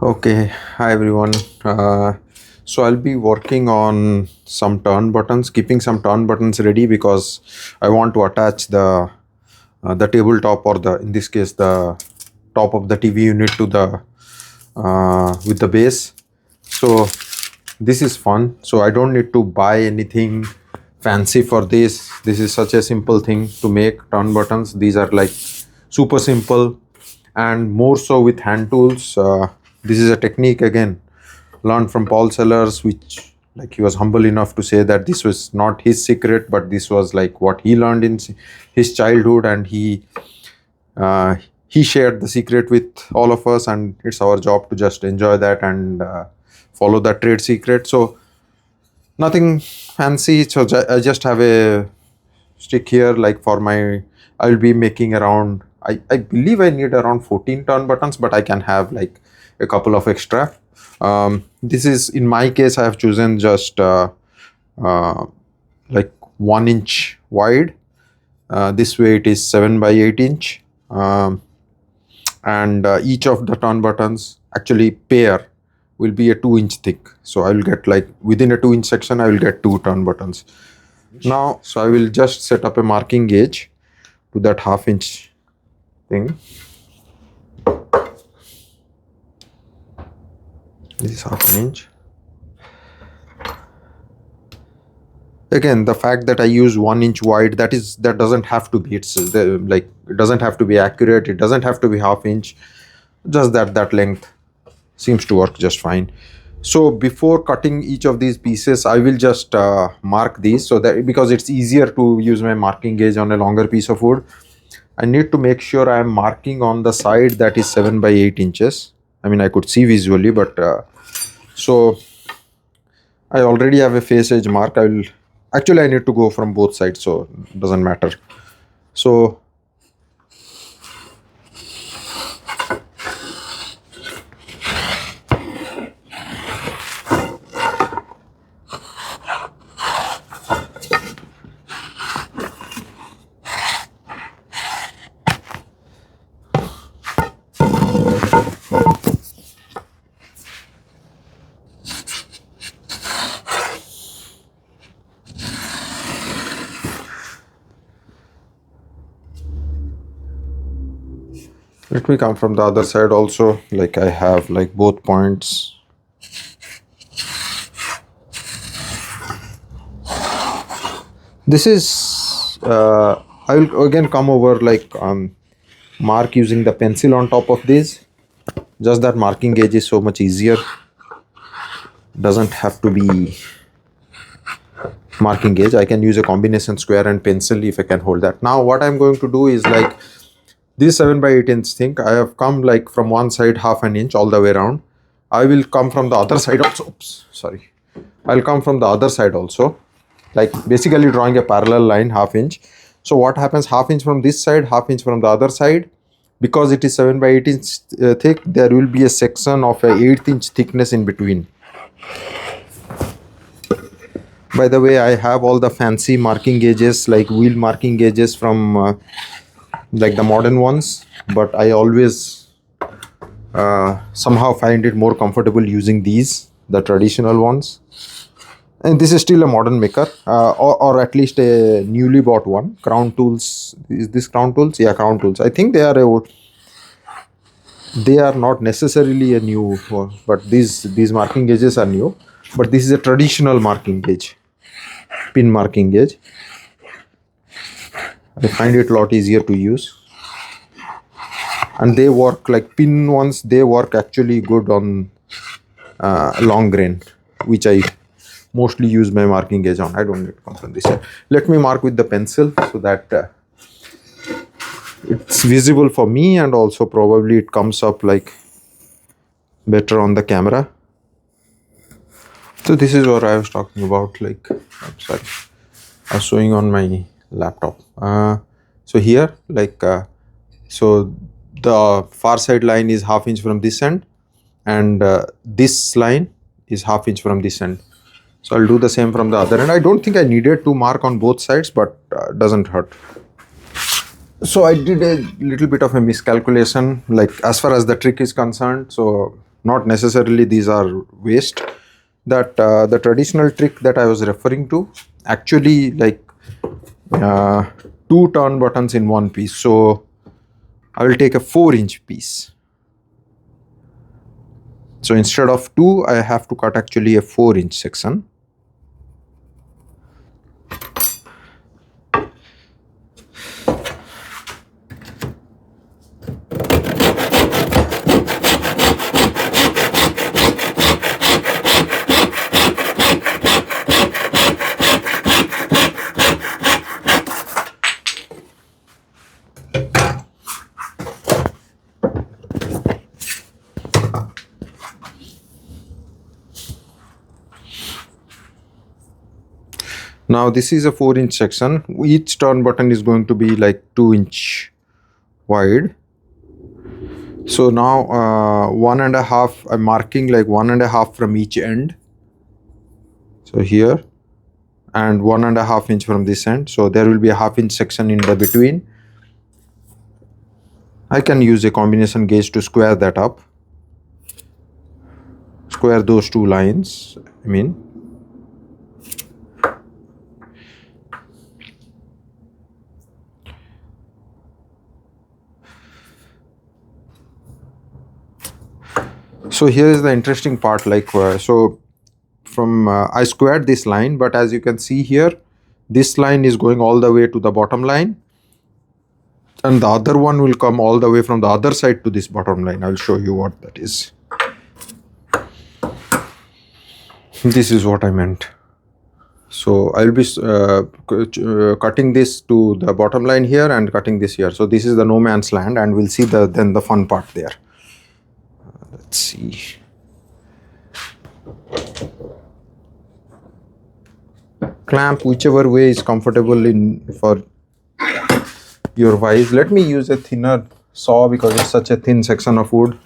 Okay, hi everyone. So I'll be working on some turn buttons, keeping some turn buttons ready because I want to attach the tabletop, or the in this case the top of the TV unit to the with the base. So this is fun. So I don't need to buy anything fancy for this. This is such a simple thing to make turn buttons. These are like super simple, and more so with hand tools. This is a technique again learned from Paul Sellers, which like he was humble enough to say that this was not his secret, but this was like what he learned in his childhood, and uh, he shared the secret with all of us, and it's our job to just enjoy that and follow that trade secret. So nothing fancy. So I just have a stick here, like for my, I'll be making around, I believe I need around 14 turn buttons, but I can have like a couple of extra. This is, in my case, I have chosen just uh, like 1 inch wide. This way it is 7 by 8 inch. And each of the turn buttons actually pair will be a 2 inch thick. So I will get like within a 2 inch section, I will get two turn buttons. Now, so I will just set up a marking gauge to that half-inch thing. This is half an inch. Again, the fact that I use 1 inch wide, that doesn't have to be, like it doesn't have to be accurate. It doesn't have to be half-inch. Just that length seems to work just fine. So before cutting each of these pieces, I will just mark these, so that because it's easier to use my marking gauge on a longer piece of wood. I need to make sure I am marking on the side that is 7 by 8 inches. I mean, I could see visually, but so I already have a face edge mark. I need to go from both sides, so it doesn't matter. So let me come from the other side also. Like I have like both points. This is I will again come over like mark using the pencil on top of this. Just that marking gauge is so much easier. Doesn't have to be marking gauge. I can use a combination square and pencil if I can hold that. Now what I'm going to do is like this 7 by 8 inch thing. I have come like from one side half an inch all the way around. I will come from the other side also. Oops, sorry. I'll come from the other side also, like basically drawing a parallel line half inch. So what happens, half inch from this side, half inch from the other side. Because it is 7 by 8 inch thick, there will be a section of a 1/8 inch thickness in between. By the way, I have all the fancy marking gauges, like wheel marking gauges from like the modern ones, but I always somehow find it more comfortable using these, the traditional ones. And this is still a modern maker, or at least a newly bought one. Crown Tools. Is this Crown Tools? Yeah, Crown Tools. I think they are not necessarily a new, but these marking gauges are new. But this is a traditional marking gauge, pin marking gauge. I find it a lot easier to use, and they work like pin ones. They work actually good on long grain, which I mostly use my marking gauge on. I don't need to come from this side. Let me mark with the pencil so that it's visible for me, and also probably it comes up like better on the camera. So this is what I was talking about. Like, I'm sorry, I was showing on my laptop. So here, like, so the far side line is half inch from this end, and this line is half inch from this end. So I'll do the same from the other end. I don't think I needed to mark on both sides, but doesn't hurt. So I did a little bit of a miscalculation, like as far as the trick is concerned. So not necessarily these are waste. That the traditional trick that I was referring to, actually like two turn buttons in one piece. So I will take a 4-inch piece. So instead of 2, I have to cut actually a 4-inch section. Now this is a 4-inch section. Each turn button is going to be like 2-inch wide. So now 1.5, I'm marking like 1.5 from each end. So here, and 1.5 inch from this end. So there will be a 1/2 inch section in the between. I can use a combination gauge to square that up. Square those two lines, I mean. So here is the interesting part, like so from I squared this line, but as you can see here, this line is going all the way to the bottom line, and the other one will come all the way from the other side to this bottom line. I'll show you what that is. This is what I meant. So I'll be cutting this to the bottom line here and cutting this here. So this is the no man's land, and we'll see then the fun part there. Let's see. Clamp whichever way is comfortable in for your vise. Let me use a thinner saw because it's such a thin section of wood.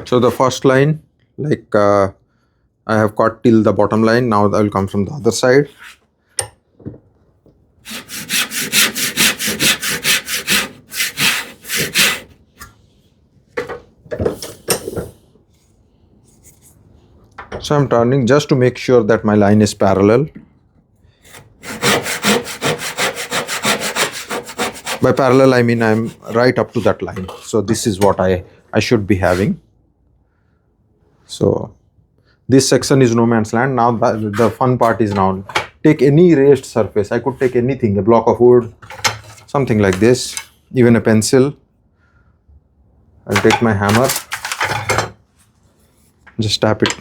So the first line, like I have cut till the bottom line. Now I will come from the other side. So I'm turning just to make sure that my line is parallel. By parallel, I mean I'm right up to that line. So this is what I should be having. So this section is no man's land. Now the fun part is now take any raised surface. I could take anything, a block of wood, something like this, even a pencil. I'll take my hammer, just tap it.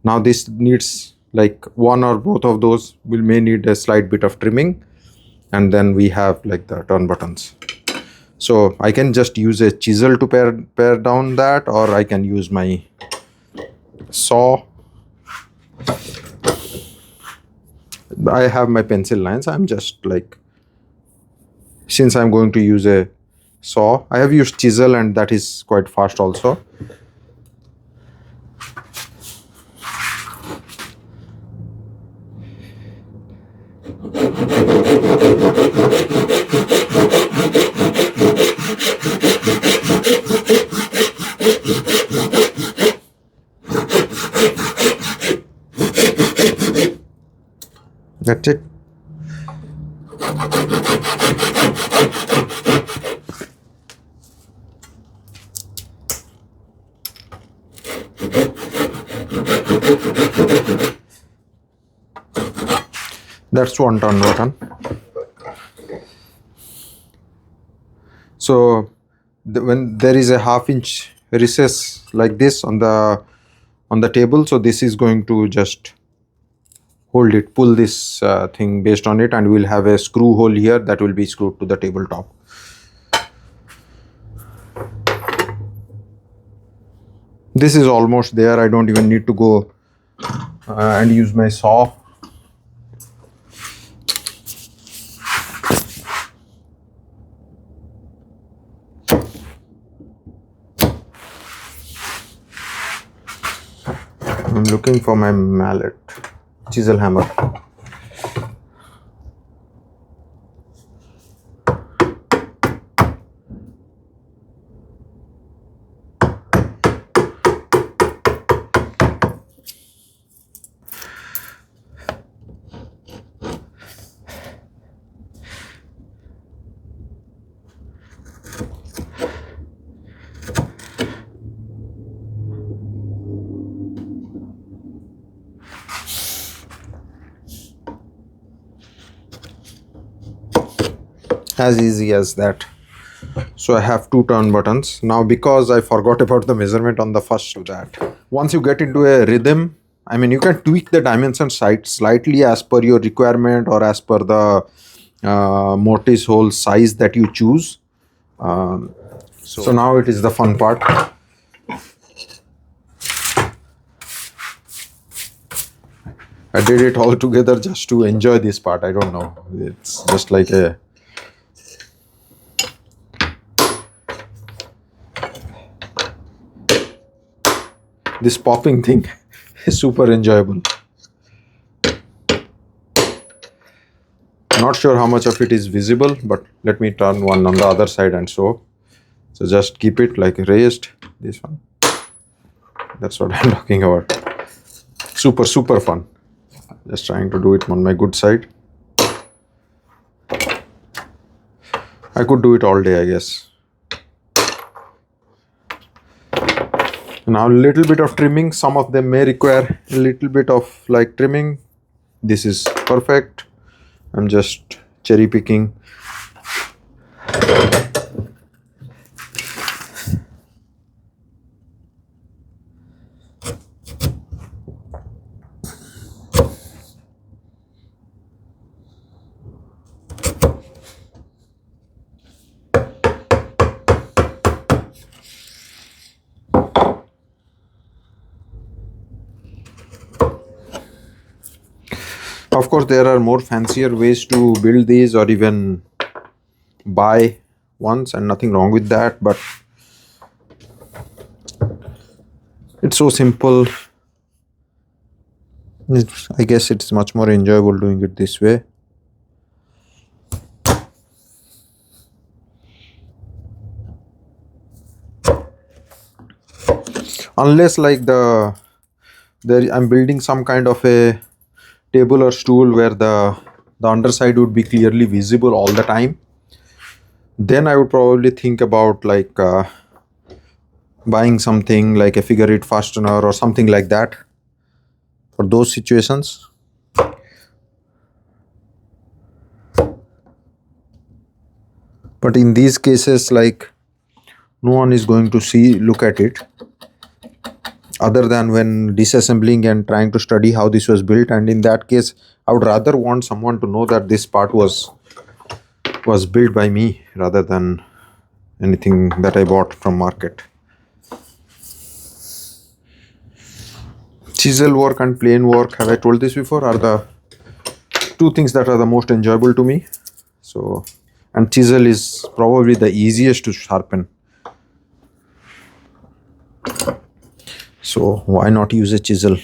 Now this needs like one or both of those may need a slight bit of trimming, and then we have like the turn buttons. So I can just use a chisel to pare down that, or I can use my saw. I have my pencil lines. I'm just like, since I'm going to use a saw, I have used chisel and that is quite fast also. That's it. That's one turn button. So when there is a 1/2 inch recess like this on the table, so this is going to just hold it, pull this thing based on it, and we'll have a screw hole here that will be screwed to the tabletop. This is almost there. I don't even need to go and use my saw. I'm looking for my mallet, chisel hammer. As easy as that. So I have two turn buttons now because I forgot about the measurement on the first to that. Once you get into a rhythm, I mean, you can tweak the dimension slightly as per your requirement or as per the mortise hole size that you choose. So now it is the fun part. I did it all together just to enjoy this part. I don't know. It's just like a this popping thing is super enjoyable. Not sure how much of it is visible, but let me turn one on the other side and so just keep it like raised. This one, that's what I'm talking about. Super fun. Just trying to do it on my good side. I could do it all day, I guess. Now a little bit of trimming. Some of them may require a little bit of like trimming. This is perfect. I'm just cherry picking. Of course, there are more fancier ways to build these or even buy ones, and nothing wrong with that, but it's so simple. I guess it's much more enjoyable doing it this way. Unless like I'm building some kind of a table or stool where the underside would be clearly visible all the time, then I would probably think about like buying something like a figure eight fastener or something like that for those situations. But in these cases, like, no one is going to look at it other than when disassembling and trying to study how this was built. And in that case, I would rather want someone to know that this part was built by me rather than anything that I bought from market. Chisel work and plane work, have I told this before, are the two things that are the most enjoyable to me. So, and chisel is probably the easiest to sharpen. So why not use a chisel?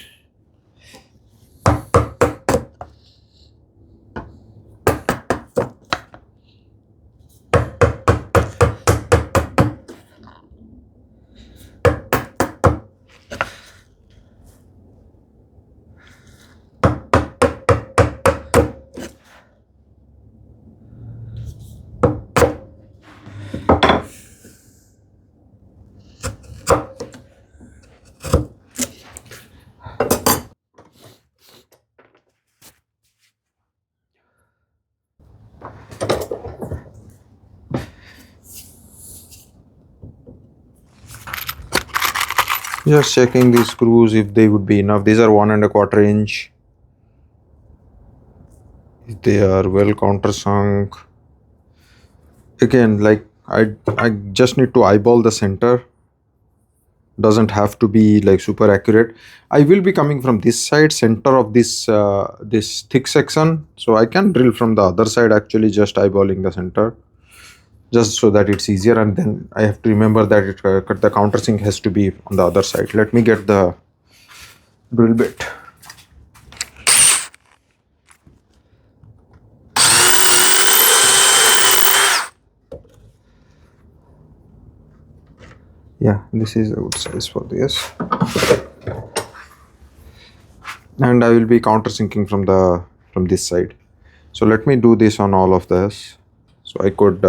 Just checking these screws if they would be enough. These are 1¼ inch. They are well countersunk. Again, like I just need to eyeball the center. Doesn't have to be like super accurate. I will be coming from this side, center of this this thick section, so I can drill from the other side, actually just eyeballing the center, just so that it's easier. And then I have to remember that the countersink has to be on the other side. Let me get the drill bit. Yeah, this is a good size for this. And I will be countersinking from this side. So let me do this on all of this. So I could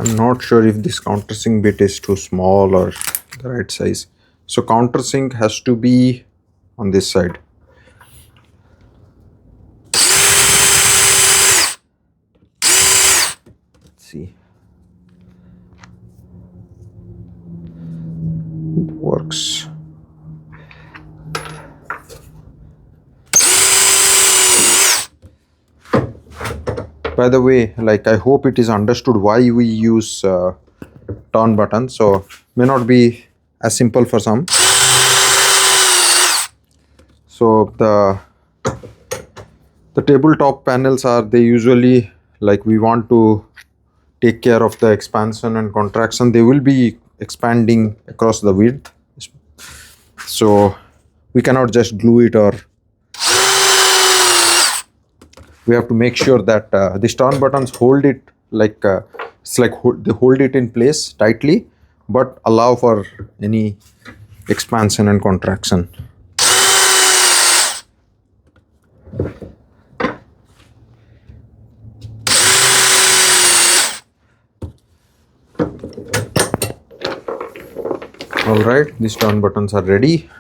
I'm not sure if this countersink bit is too small or the right size. So countersink has to be on this side. Let's see. It works. By the way, like, I hope it is understood why we use turn button. So may not be as simple for some. So the tabletop panels are, they usually, like, we want to take care of the expansion and contraction. They will be expanding across the width. So we cannot just glue it, or we have to make sure that these turn buttons hold it, like it's like they hold it in place tightly, but allow for any expansion and contraction. All right, these turn buttons are ready.